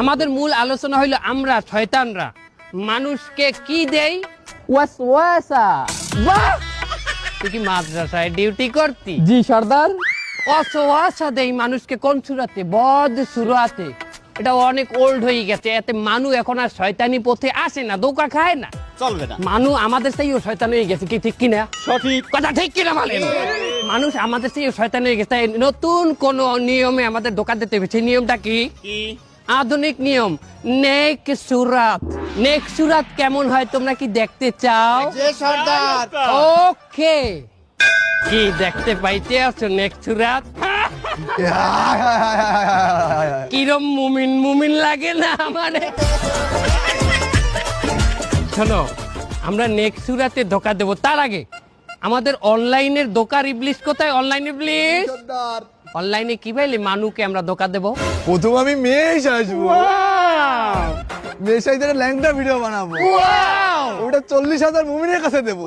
আমাদের মূল আলোচনা হইলো আমরা শয়তানরা মানুষকে কি দেই? ওয়াসওয়াসা। বাহ! তুই কি মাদ্রাসায় ডিউটি করতি? জি সর্দার। ওয়াসওয়াসা দেই মানুষকে কোন সুরাতে? বদ সুরাতে। এটা অনেক ওল্ড হয়ে গেছে, এতে মানু এখন আর শয়তানি পথে আসে না, ধোঁকা খায় না, চলবে না। মানু আমাদের চেয়েও শয়তান হয়ে গেছে, কি ঠিক কিনা? সঠিক কথা ঠিক কিনা বলেন? মানুষ আমাদের চেয়েও শয়তান হয়ে গেছে, তাই নতুন কোন নিয়মে আমাদের ধোঁকা দিতে হবে। সেই নিয়মটা কি? কি? আধুনিক নিয়ম, নেক সুরাত। নেক সুরাত কেমন হয় তোমরা কি দেখতে চাও? যে সর্দার। ওকে, কি দেখতে পাইতে আছো নেক সুরাত? কিরম মুমিন মুমিন লাগে না আমারে? শোনো, আমরা নেক্সট সুরাতে ধোকা দেবো, তার আগে আমাদের অনলাইনের ধোকার ইবলিশ কোথায়? অনলাইন ইবলিশ অনলাইনে কি পাইলে মানুকে আমরা ধোকা দেবো? প্রথম আমি মেশ আসবো, মেশাই ল্যাংটা ভিডিও বানাবো, ওটা 40,000 মুমিনের কাছে দেবো।